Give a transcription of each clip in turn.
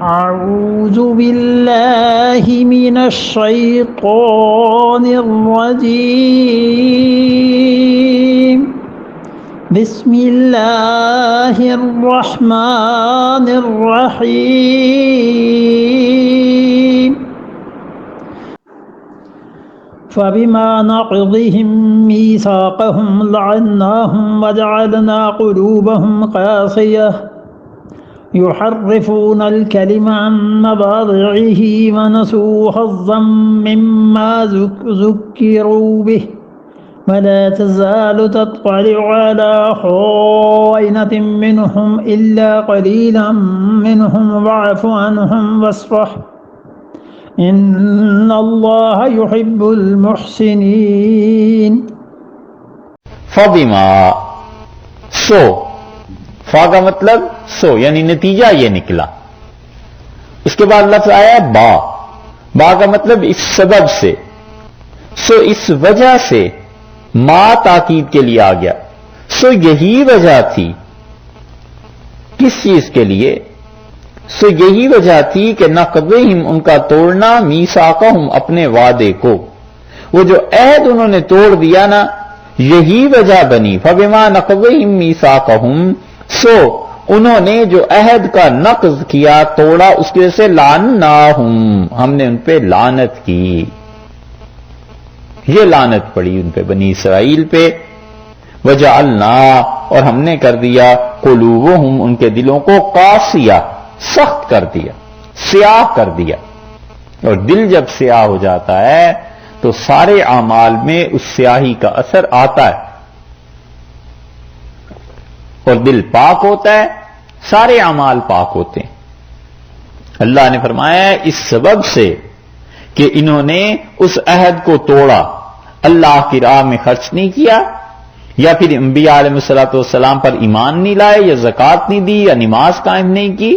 أعوذ بالله من الشيطان الرجيم بسم الله الرحمن الرحيم فبما نقضهم ميثاقهم لعناهم وجعلنا قلوبهم قاسية يحرفون الكلم عن مواضعه ونسوا حظا مما ذكروا به ولا تزال تطلع على خائنة منهم إلا قليلا منهم واعف عنهم واصفح إن الله يحب المحسنين. فبما سو فا کا مطلب سو یعنی نتیجہ یہ نکلا. اس کے بعد لفظ آیا با. با کا مطلب اس سبب سے. سو اس وجہ سے ما تاکید کے لیے آ گیا. سو یہی وجہ تھی. کس چیز کے لیے؟ سو یہی وجہ تھی کہ نقضہم ان کا توڑنا میثاقہم اپنے وعدے کو. وہ جو عہد انہوں نے توڑ دیا نا یہی وجہ بنی. فبما نقضہم میثاقہم سو انہوں نے جو عہد کا نقض کیا توڑا اس کی وجہ سے لعناہم ہم نے ان پہ لعنت کی. یہ لعنت پڑی ان پہ بنی اسرائیل پہ. وجعلنا اور ہم نے کر دیا قلوبہم ان کے دلوں کو قاسیہ سخت کر دیا سیاہ کر دیا. اور دل جب سیاہ ہو جاتا ہے تو سارے اعمال میں اس سیاہی کا اثر آتا ہے. اور دل پاک ہوتا ہے سارے اعمال پاک ہوتے ہیں. اللہ نے فرمایا اس سبب سے کہ انہوں نے اس عہد کو توڑا اللہ کی راہ میں خرچ نہیں کیا یا پھر انبیاء علیہ الصلوۃ والسلام پر ایمان نہیں لائے یا زکوٰۃ نہیں دی یا نماز قائم نہیں کی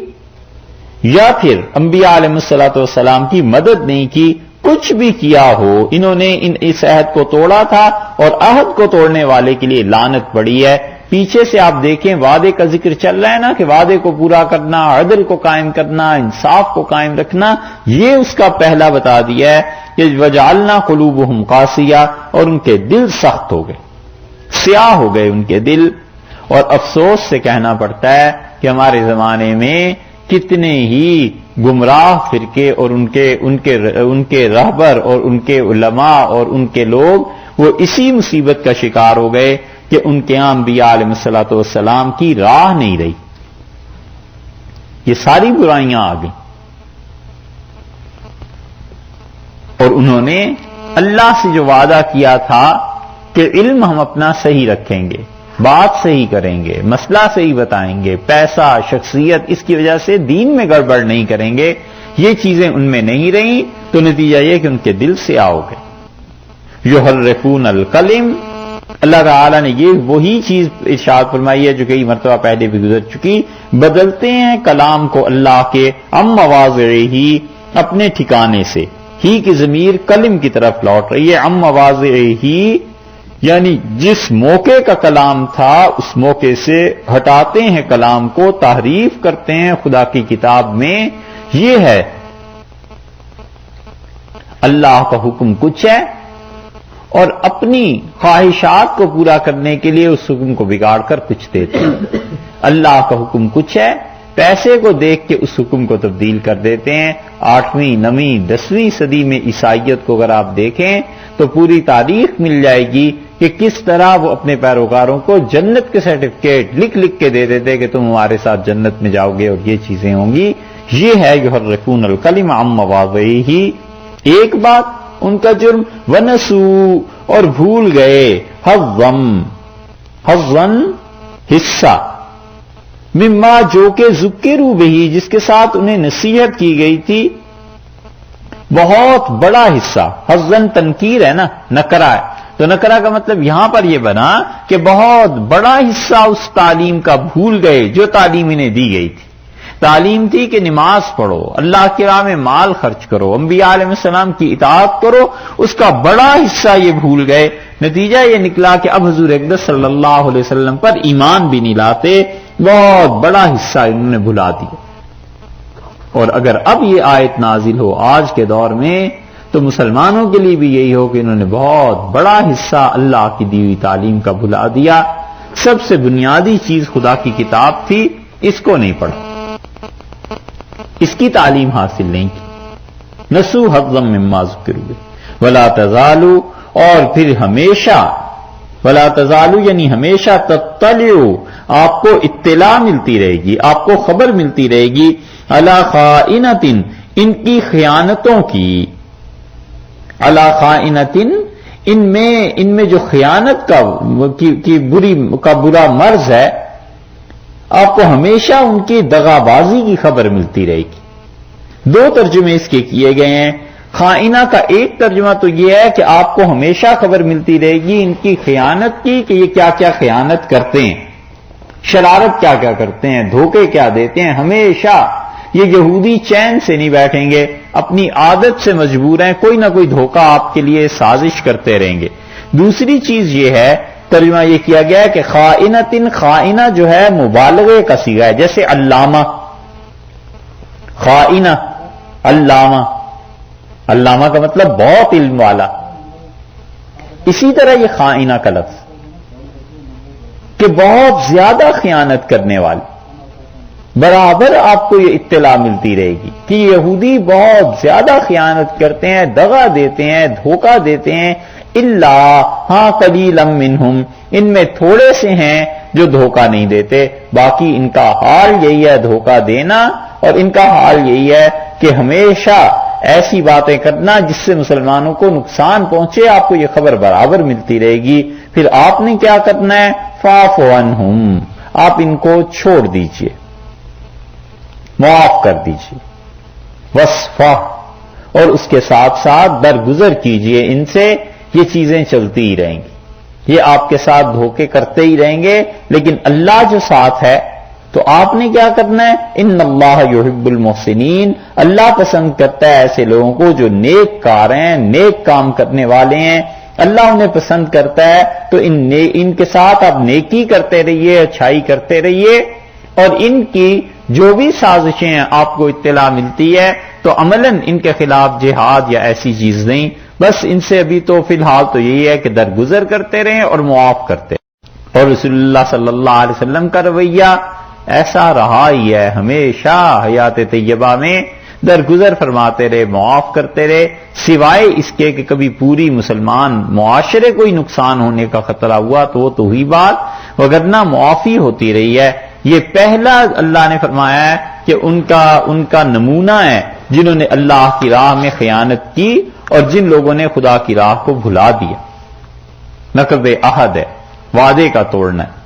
یا پھر انبیاء علیہ الصلوۃ والسلام کی مدد نہیں کی. کچھ بھی کیا ہو انہوں نے اس عہد کو توڑا تھا اور عہد کو توڑنے والے کے لیے لعنت پڑی ہے. پیچھے سے آپ دیکھیں وعدے کا ذکر چل رہا ہے نا کہ وعدے کو پورا کرنا عدل کو قائم کرنا انصاف کو قائم رکھنا یہ اس کا پہلا بتا دیا ہے کہ وجعلنا قلوبہم قاسیہ اور ان کے دل سخت ہو گئے سیاہ ہو گئے ان کے دل. اور افسوس سے کہنا پڑتا ہے کہ ہمارے زمانے میں کتنے ہی گمراہ فرقے اور ان کے رہبر اور ان کے علماء اور ان کے لوگ وہ اسی مصیبت کا شکار ہو گئے کہ ان کے انبیاء علیہ الصلوۃ والسلام کی راہ نہیں رہی. یہ ساری برائیاں آ گئیں اور انہوں نے اللہ سے جو وعدہ کیا تھا کہ علم ہم اپنا صحیح رکھیں گے بات صحیح کریں گے مسئلہ صحیح بتائیں گے پیسہ شخصیت اس کی وجہ سے دین میں گڑبڑ نہیں کریں گے یہ چیزیں ان میں نہیں رہیں تو نتیجہ یہ کہ ان کے دل سے آؤ گے. یحرفون الکلم اللہ تعالیٰ نے یہ وہی چیز ارشاد فرمائی ہے جو کئی مرتبہ پہلے بھی گزر چکی. بدلتے ہیں کلام کو اللہ کے عن مواضعہ اپنے ٹھکانے سے. ہی کی ضمیر کلم کی طرف لوٹ رہی ہے. عن مواضعہ یعنی جس موقع کا کلام تھا اس موقع سے ہٹاتے ہیں کلام کو تحریف کرتے ہیں خدا کی کتاب میں. یہ ہے اللہ کا حکم کچھ ہے اور اپنی خواہشات کو پورا کرنے کے لیے اس حکم کو بگاڑ کر کچھ دیتے ہیں. اللہ کا حکم کچھ ہے پیسے کو دیکھ کے اس حکم کو تبدیل کر دیتے ہیں. 8ویں 9ویں 10ویں صدی میں عیسائیت کو اگر آپ دیکھیں تو پوری تاریخ مل جائے گی کہ کس طرح وہ اپنے پیروکاروں کو جنت کے سرٹیفکیٹ لکھ لکھ کے دے دیتے کہ تم ہمارے ساتھ جنت میں جاؤ گے اور یہ چیزیں ہوں گی. یہ ہے یحرفون الکلم عن مواضعہ. ایک بات ان کا جرم ونسو اور بھول گئے حظً حصہ مما جو کہ ذکروا بہی جس کے ساتھ انہیں نصیحت کی گئی تھی بہت بڑا حصہ. حظً تنکیر ہے نا نکرہ ہے تو نکرہ کا مطلب یہاں پر یہ بنا کہ بہت بڑا حصہ اس تعلیم کا بھول گئے جو تعلیم انہیں دی گئی تھی. تعلیم تھی کہ نماز پڑھو اللہ کی راہ میں مال خرچ کرو انبیاء علیہ السلام کی اطاعت کرو اس کا بڑا حصہ یہ بھول گئے. نتیجہ یہ نکلا کہ اب حضور اقدس صلی اللہ علیہ وسلم پر ایمان بھی نہیں لاتے. بہت بڑا حصہ انہوں نے بھلا دیا. اور اگر اب یہ آیت نازل ہو آج کے دور میں تو مسلمانوں کے لیے بھی یہی ہو کہ انہوں نے بہت بڑا حصہ اللہ کی دی ہوئی تعلیم کا بھلا دیا. سب سے بنیادی چیز خدا کی کتاب تھی، اس کو نہیں پڑھا، اس کی تعلیم حاصل نہیں کی. نسو حظا مما ذکروا بہ ولا تزالوا، اور پھر ہمیشہ ولا تزالوا یعنی ہمیشہ تطلعوا، آپ کو اطلاع ملتی رہے گی، آپ کو خبر ملتی رہے گی، علی خائنۃ، ان کی خیانتوں کی، علی خائنۃ، ان میں جو خیانت کا برا مرض ہے، آپ کو ہمیشہ ان کی دغا بازی کی خبر ملتی رہے گی. دو ترجمے اس کے کیے گئے ہیں. خائنہ کا ایک ترجمہ تو یہ ہے کہ آپ کو ہمیشہ خبر ملتی رہے گی ان کی خیانت کی، کہ یہ کیا کیا خیانت کرتے ہیں، شرارت کیا کیا کرتے ہیں، دھوکے کیا دیتے ہیں. ہمیشہ یہ یہودی چین سے نہیں بیٹھیں گے، اپنی عادت سے مجبور ہیں، کوئی نہ کوئی دھوکہ آپ کے لیے سازش کرتے رہیں گے. دوسری چیز یہ ہے، ترجمہ یہ کیا گیا ہے کہ خائنۃ، خائنہ جو ہے مبالغے کا صیغہ ہے، جیسے علامہ، خائنہ علامہ، علامہ کا مطلب بہت علم والا. اسی طرح یہ خائنہ کا لفظ کہ بہت زیادہ خیانت کرنے والی، برابر آپ کو یہ اطلاع ملتی رہے گی کہ یہودی بہت زیادہ خیانت کرتے ہیں، دغا دیتے ہیں، دھوکہ دیتے ہیں. الا، ہاں قلیلا منہم، ان میں تھوڑے سے ہیں جو دھوکہ نہیں دیتے، باقی ان کا حال یہی ہے دھوکہ دینا، اور ان کا حال یہی ہے کہ ہمیشہ ایسی باتیں کرنا جس سے مسلمانوں کو نقصان پہنچے. آپ کو یہ خبر برابر ملتی رہے گی. پھر آپ نے کیا کرنا ہے؟ فاعف عنہم، آپ ان کو چھوڑ دیجئے، معاف کر دیجئے. وصفح، اور اس کے ساتھ ساتھ درگزر کیجئے ان سے. یہ چیزیں چلتی ہی رہیں گی، یہ آپ کے ساتھ دھوکے کرتے ہی رہیں گے، لیکن اللہ جو ساتھ ہے تو آپ نے کیا کرنا ہے؟ ان اللہ یحب المحسنین، اللہ پسند کرتا ہے ایسے لوگوں کو جو نیک کار ہیں، نیک کام کرنے والے ہیں. اللہ انہیں پسند کرتا ہے تو ان کے ساتھ آپ نیکی کرتے رہیے، اچھائی کرتے رہیے. اور ان کی جو بھی سازشیں ہیں آپ کو اطلاع ملتی ہے تو عملاً ان کے خلاف جہاد یا ایسی چیز نہیں، بس ان سے ابھی تو فی الحال تو یہی ہے کہ درگزر کرتے رہیں اور معاف کرتے رہیں. اور رسول اللہ صلی اللہ علیہ وسلم کا رویہ ایسا رہا ہی ہے، ہمیشہ حیات طیبہ میں درگزر فرماتے رہے، معاف کرتے رہے، سوائے اس کے کہ کبھی پوری مسلمان معاشرے کو ہی نقصان ہونے کا خطرہ ہوا تو وہ تو ہوئی بات، وگرنہ معافی ہوتی رہی ہے. یہ پہلا اللہ نے فرمایا ہے کہ ان کا نمونہ ہے جنہوں نے اللہ کی راہ میں خیانت کی اور جن لوگوں نے خدا کی راہ کو بھلا دیا. نقض عہد ہے، وعدے کا توڑنا ہے.